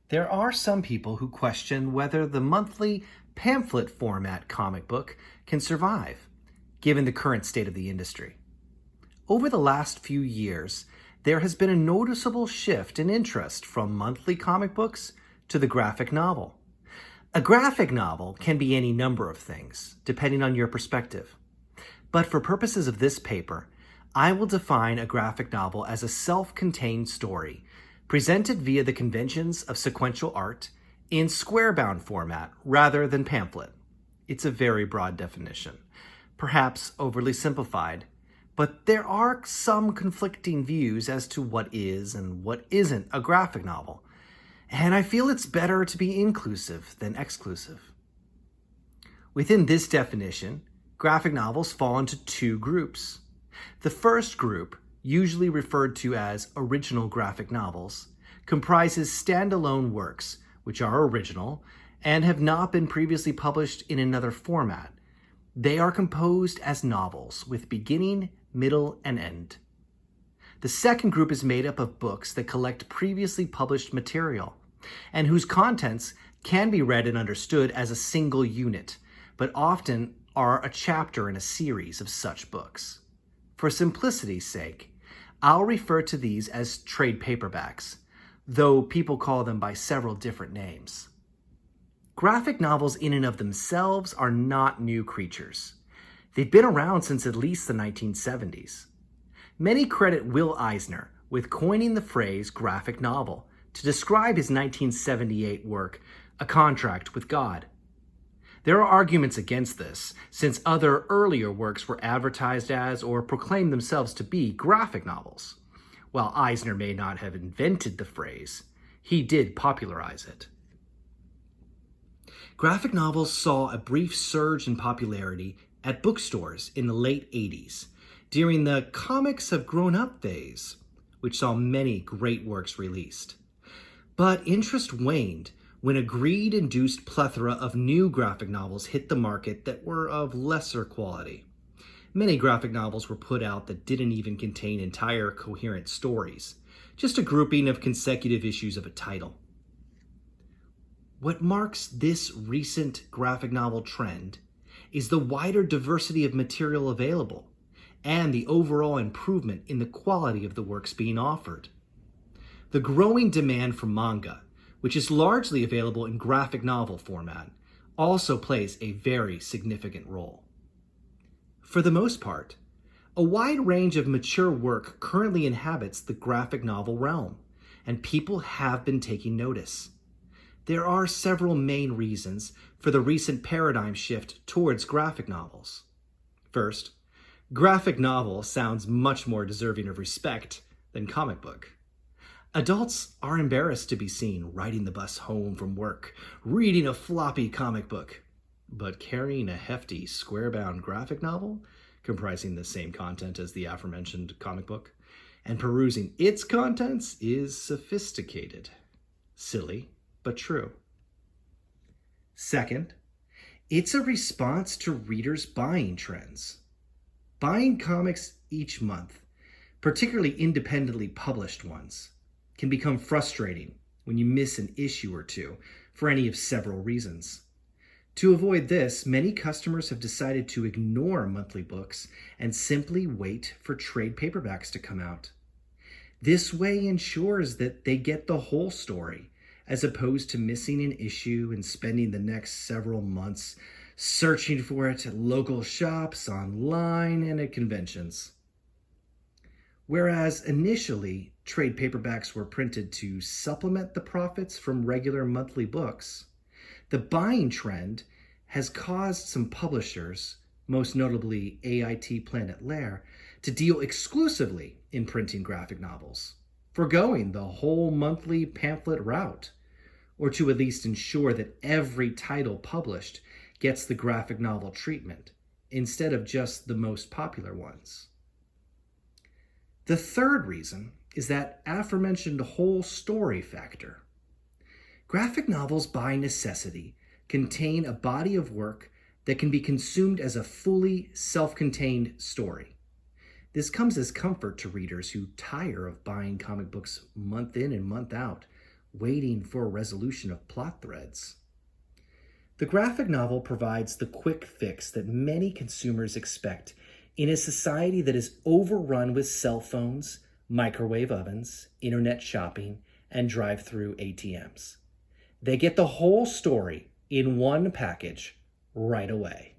There are some people who question whether the monthly pamphlet format comic book can survive, given the current state of the industry. Over the last few years, there has been a noticeable shift in interest from monthly comic books to the graphic novel. A graphic novel can be any number of things, depending on your perspective. But for purposes of this paper, I will define a graphic novel as a self-contained story presented via the conventions of sequential art in square-bound format rather than pamphlet. It's a very broad definition, perhaps overly simplified, but there are some conflicting views as to what is and what isn't a graphic novel, and I feel it's better to be inclusive than exclusive. Within this definition, graphic novels fall into two groups. The first group, usually referred to as original graphic novels, comprises standalone works which are original and have not been previously published in another format. They are composed as novels with beginning, middle, and end. The second group is made up of books that collect previously published material and whose contents can be read and understood as a single unit, but often are a chapter in a series of such books. For simplicity's sake, I'll refer to these as trade paperbacks, though people call them by several different names. Graphic novels in and of themselves are not new creatures. They've been around since at least the 1970s. Many credit Will Eisner with coining the phrase graphic novel to describe his 1978 work, A Contract with God. There are arguments against this, since other earlier works were advertised as or proclaimed themselves to be graphic novels. While Eisner may not have invented the phrase, he did popularize it. Graphic novels saw a brief surge in popularity at bookstores in the late 80s, during the comics have grown up phase, which saw many great works released. But interest waned when a greed-induced plethora of new graphic novels hit the market that were of lesser quality. Many graphic novels were put out that didn't even contain entire coherent stories, just a grouping of consecutive issues of a title. What marks this recent graphic novel trend is the wider diversity of material available and the overall improvement in the quality of the works being offered. The growing demand for manga, which is largely available in graphic novel format, also plays a very significant role. For the most part, a wide range of mature work currently inhabits the graphic novel realm, and people have been taking notice. There are several main reasons for the recent paradigm shift towards graphic novels. First, graphic novel sounds much more deserving of respect than comic book. Adults are embarrassed to be seen riding the bus home from work, reading a floppy comic book, but carrying a hefty square-bound graphic novel comprising the same content as the aforementioned comic book, and perusing its contents is sophisticated. Silly, but true. Second, it's a response to readers' buying trends. Buying comics each month, particularly independently published ones, can become frustrating when you miss an issue or two for any of several reasons. To avoid this, many customers have decided to ignore monthly books and simply wait for trade paperbacks to come out. This way ensures that they get the whole story, as opposed to missing an issue and spending the next several months searching for it at local shops, online, and at conventions. Whereas initially, trade paperbacks were printed to supplement the profits from regular monthly books, the buying trend has caused some publishers, most notably AIT Planet Lair, to deal exclusively in printing graphic novels, forgoing the whole monthly pamphlet route, or to at least ensure that every title published gets the graphic novel treatment, instead of just the most popular ones. The third reason is that aforementioned whole story factor. Graphic novels, by necessity, contain a body of work that can be consumed as a fully self-contained story. This comes as comfort to readers who tire of buying comic books month in and month out, waiting for a resolution of plot threads. The graphic novel provides the quick fix that many consumers expect in a society that is overrun with cell phones, microwave ovens, internet shopping, and drive-through ATMs. They get the whole story in one package right away.